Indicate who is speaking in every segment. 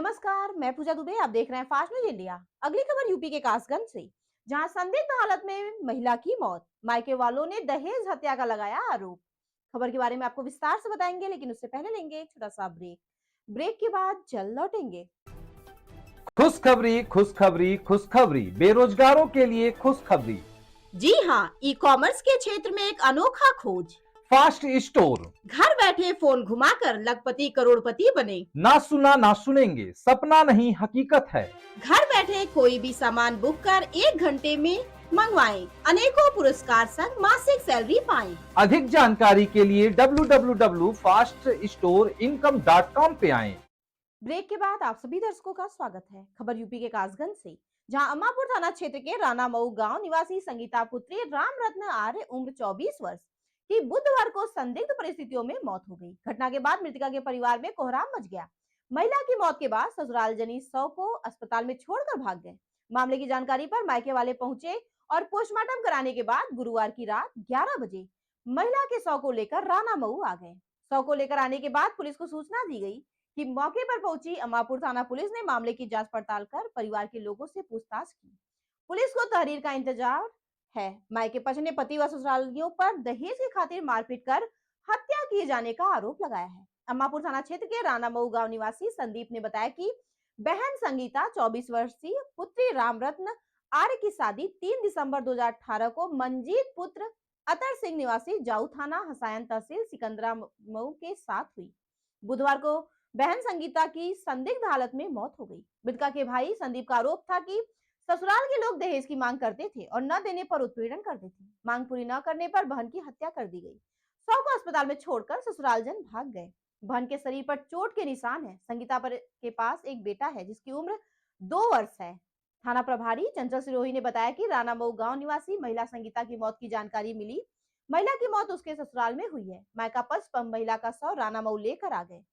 Speaker 1: नमस्कार, मैं पूजा दुबे। आप देख रहे हैं फास्ट न्यूज इंडिया। अगली खबर यूपी के कासगंज से, जहां संदिग्ध हालत में महिला की मौत। मायके वालों ने दहेज हत्या का लगाया आरोप। खबर के बारे में आपको विस्तार से बताएंगे, लेकिन उससे पहले लेंगे एक छोटा सा ब्रेक। ब्रेक के बाद जल्द लौटेंगे।
Speaker 2: खुशखबरी खुशखबरी खुशखबरी, बेरोजगारों के लिए खुशखबरी।
Speaker 1: जी हाँ, ई कॉमर्स के क्षेत्र में एक अनोखा खोज।
Speaker 2: Fast store.
Speaker 1: घर बैठे फोन घुमाकर लखपति करोड़पति बने।
Speaker 2: ना सुना ना सुनेंगे, सपना नहीं हकीकत है।
Speaker 1: घर बैठे कोई भी सामान बुक कर 1 घंटे में मंगवाएं। अनेकों पुरस्कार संग मासिक सैलरी पाएं।
Speaker 2: अधिक जानकारी के लिए www.faststorincome.com पे आएं।
Speaker 1: ब्रेक के बाद आप सभी दर्शकों का स्वागत है। खबर यूपी के कासगंज से, जहां अम्मापुर थाना क्षेत्र के राना मऊ गांव निवासी संगीता पुत्री राम रत्न आर्य उम्र 24 वर्ष की बुधवार को संदिग्ध परिस्थितियों में मौत हो गई। घटना के बाद मृतका के परिवार में कोहराम मच गया। महिला की मौत के बाद ससुराल जनी शव को अस्पताल में छोड़कर भाग गए। मामले की जानकारी पर मायके वाले पहुंचे और पोस्टमार्टम कराने के बाद गुरुवार की रात 11 बजे महिला के शव को लेकर राना मऊ आ गए। शव को लेकर आने के बाद पुलिस को सूचना दी गई कि मौके पर पहुंची अम्मापुर थाना पुलिस ने मामले की जांच पड़ताल कर परिवार के लोगों से पूछताछ की। पुलिस को तहरीर का इंतजार है। मायके पक्ष ने पति व ससुरालियों पर दहेज की खातिर मारपीट कर हत्या किए जाने का आरोप लगाया है। अम्मापुर थाना क्षेत्र के राना मऊ गांव निवासी संदीप ने बताया कि बहन संगीता 24 वर्षीय पुत्री रामरत्न आर्य की शादी 3 दिसंबर 2018 को मंजीत पुत्र अतर सिंह निवासी जाऊ थाना हसायन तहसील सिकंदरा मऊ के साथ हुई। बुधवार को बहन संगीता की संदिग्ध हालत में मौत हो गई। मृतका के भाई संदीप का आरोप था कि ससुराल के लोग दहेज की मांग करते थे और न देने पर उत्पीड़न करते थे। मांग पूरी न करने पर बहन की हत्या कर दी गई। शव को अस्पताल में छोड़कर ससुराल जन भाग गए। बहन के शरीर पर चोट के निशान है। संगीता पर के पास एक बेटा है जिसकी उम्र 2 वर्ष है। थाना प्रभारी चंचल सिरोही ने बताया कि राना मऊ गांव निवासी महिला संगीता की मौत की जानकारी मिली। महिला की मौत उसके ससुराल में हुई है। मायका पक्ष पर महिला का शव राना मऊ लेकर आ गए।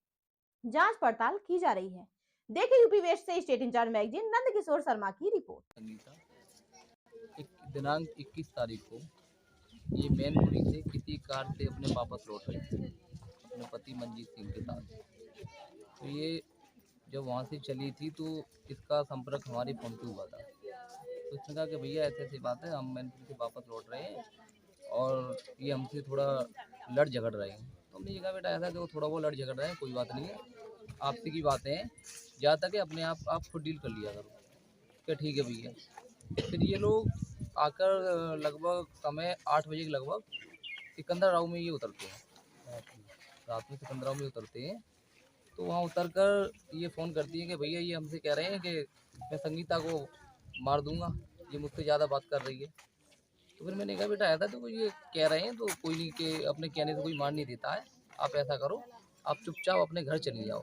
Speaker 1: जांच पड़ताल की जा रही है। देखिए यूपी वेस्ट से state in charge magazine Nand Kishore Sharma की रिपोर्ट।
Speaker 3: संगीता दिनांक 21 तारीख को ये मैनपुरी से किसी कार से अपने वापस लौट रही थी अपने पति मंजीत सिंह के साथ। तो ये जब वहाँ से चली थी तो इसका संपर्क हमारे फ़ोन पे हुआ था। तो उसने कहा कि भैया ऐसे ऐसी बात है, हम मैनपुरी से वापस लौट रहे हैं और ये हमसे थोड़ा लड़ झगड़ रहे हैं। तो हमने ये कहा बेटा ऐसा कि वो थोड़ा वो लड़ झगड़ रहे हैं, कोई बात नहीं है, आपसी की बातें हैं, जहाँ तक है अपने आप खुद डील कर लिया करो। क्या ठीक है भैया। फिर ये लोग आकर लगभग समय 8 बजे के लगभग सिकंदर राव में ये उतरते हैं, रात में सिकंदर राव में उतरते हैं। तो वहाँ उतर कर ये फ़ोन करती है कि भैया ये हमसे कह रहे हैं कि मैं संगीता को मार दूंगा, ये मुझसे ज़्यादा बात कर रही है। तो फिर मैंने कहा बेटा ऐसा तो ये कह रहे हैं तो कोई नहीं, कि अपने कहने से कोई मार नहीं देता है, आप ऐसा करो आप चुपचाप अपने घर चले जाओ।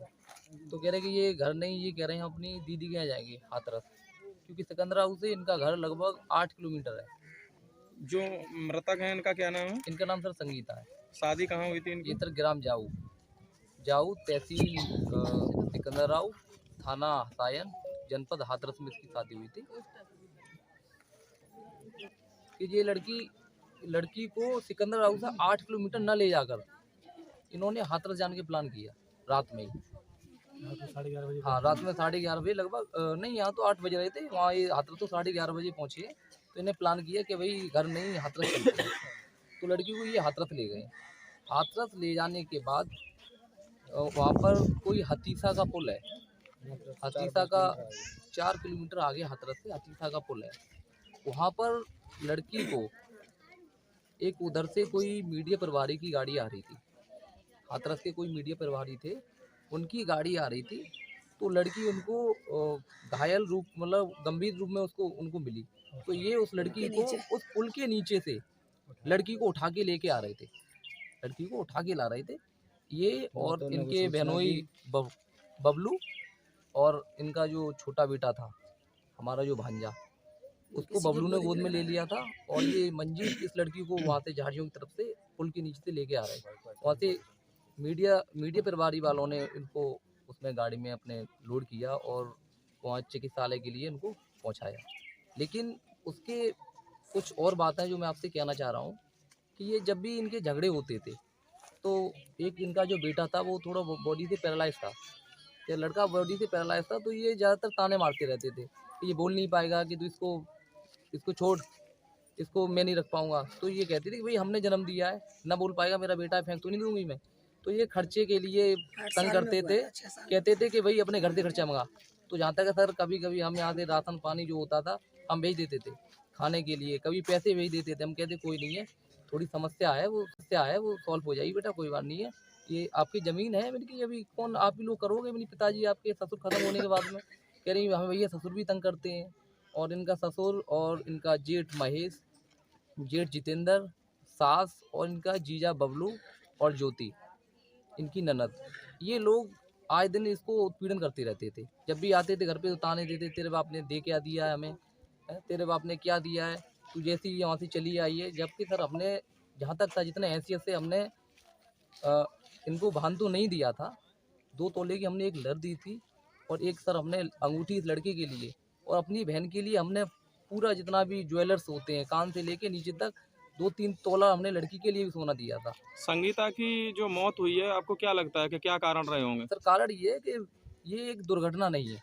Speaker 3: तो कह रहे कि ये घर नहीं, ये कह रहे हैं अपनी दीदी के यहाँ जाएंगे हाथरस, क्योंकि सिकंदरा से इनका घर लगभग 8 किलोमीटर है।
Speaker 4: जो मृतक है इनका क्या नाम है?
Speaker 3: इनका नाम सर संगीता है।
Speaker 4: शादी कहाँ हुई थी इनकी?
Speaker 3: ये सर ग्राम जाऊ तहसील सिकंदर राव, थाना हसायन, जनपद हाथरस में इसकी शादी हुई थी। कि ये लड़की को सिकंदर राव से 8 किलोमीटर न ले जाकर इन्होंने हाथरस जाने के प्लान किया रात में ही। हाँ, रात में 11:30 बजे लगभग, नहीं यहाँ तो 8 बजे रहे थे, वहाँ ये हाथरस तो 11:30 बजे पहुँचे। तो इन्हें प्लान किया कि भाई घर नहीं हाथरस चलते हैं। तो लड़की को ये हाथरस ले गए। हाथरस ले जाने के बाद वहाँ पर कोई हतीसा का पुल है, हतीसा का 4 किलोमीटर आगे हाथरस से हतीसा का पुल है। वहाँ पर लड़की को एक उधर से कोई मीडिया प्रभारी की गाड़ी आ रही थी, हाथरस के कोई मीडिया प्रभारी थे, उनकी गाड़ी आ रही थी। तो लड़की उनको घायल रूप मतलब गंभीर रूप में उनको मिली। तो ये उस लड़की को उस पुल के नीचे से लड़की को उठा के लेके आ रहे थे, लड़की को उठा के ला रहे थे ये और इनके बहनोई बबलू और इनका जो छोटा बेटा था हमारा जो भांजा, उसको बबलू ने गोद में ले लिया था। और ये मंजीत इस लड़की को वहाँ से झाड़ियों की तरफ से पुल के नीचे से लेके आ रहे थे। वहाँ से मीडिया प्रभारी वालों ने इनको उसमें गाड़ी में अपने लोड किया और वहाँ चिकित्सालय के लिए इनको पहुँचाया। लेकिन उसके कुछ और बातें जो मैं आपसे कहना चाह रहा हूँ कि ये जब भी इनके झगड़े होते थे तो एक इनका जो बेटा था वो थोड़ा बॉडी से पैरालाइज था। कि लड़का बॉडी से पैरालाइज था, तो ये ज़्यादातर ताने मारते रहते थे कि ये बोल नहीं पाएगा, कि तू इसको छोड़, इसको मैं नहीं रख पाऊंगा। तो ये कहती थी कि भाई हमने जन्म दिया है, ना बोल पाएगा, मेरा बेटा है, फेंक तो नहीं दूंगी मैं। तो ये खर्चे के लिए तंग करते थे, कहते थे कि भाई अपने घर से खर्चा मंगा। तो जहाँ तक है सर, कभी कभी हम यहाँ से राशन पानी जो होता था हम भेज देते थे खाने के लिए, कभी पैसे भेज देते थे। हम कहते कोई नहीं है, थोड़ी समस्या है वो सॉल्व हो जाएगी बेटा, कोई बात नहीं है, ये आपकी ज़मीन है। मैंने कहा अभी कौन आप ही लोग करोगे, मेरी पिताजी आपके ससुर खत्म होने के बाद में। कह रही हमें भैया ससुर भी तंग करते हैं, और इनका ससुर और इनका जेठ महेश, जेठ जितेंद्र, सास और इनका जीजा बबलू और ज्योति, इनकी ननद, ये लोग आए दिन इसको उत्पीड़न करते रहते थे। जब भी आते थे घर पे तो ताने देते, तेरे बाप ने दे क्या दिया है हमें, तेरे बाप ने क्या दिया है, तू जैसी यहाँ से चली आई है। जबकि सर हमने जहाँ तक था, जितने हैसियत से हमने इनको भान तो नहीं दिया था। 2 तोले की हमने एक लड़ दी थी, और एक सर हमने अंगूठी इस लड़के के लिए और अपनी बहन के लिए हमने पूरा जितना भी ज्वेलर्स होते हैं कान से लेके नीचे तक 2-3 तोला हमने लड़की के लिए भी सोना दिया था।
Speaker 4: संगीता की जो मौत हुई है, आपको क्या लगता है कि क्या कारण रहे होंगे?
Speaker 3: सर कारण ये है कि ये एक दुर्घटना नहीं है,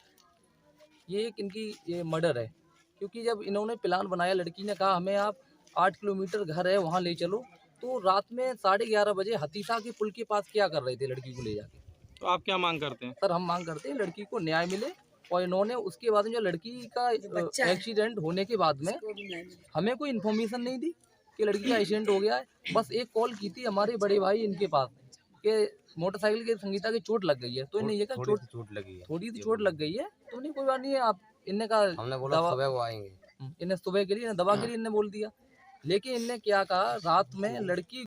Speaker 3: ये एक इनकी ये मर्डर है। क्योंकि जब इन्होंने प्लान बनाया, लड़की ने कहा हमें आप 8 किलोमीटर घर है वहाँ ले चलो, तो रात में 11:30 बजे हतीसा के पुल के पास क्या कर रहे थे लड़की को ले जाके।
Speaker 4: तो आप क्या मांग करते हैं?
Speaker 3: सर हम मांग करते हैं लड़की को न्याय मिले, और इन्होंने उसके बाद में जो लड़की का एक्सीडेंट होने के बाद में हमें कोई इन्फॉर्मेशन नहीं दी कि लड़की का एक्सीडेंट हो गया है। बस एक कॉल की थी हमारे बड़े भाई इनके पास कि मोटरसाइकिल के संगीता की चोट लग गई है। तो इन्हें ये कहा चोट लगी है, थोड़ी सी चोट लग गई है, तो नहीं कोई बात नहीं है आप, इनने कहा हमने बोला सुबह वो आएंगे, इन्हें सुबह के लिए दवा के लिए इन्हें बोल दिया। लेकिन इनने क्या कहा, रात में लड़की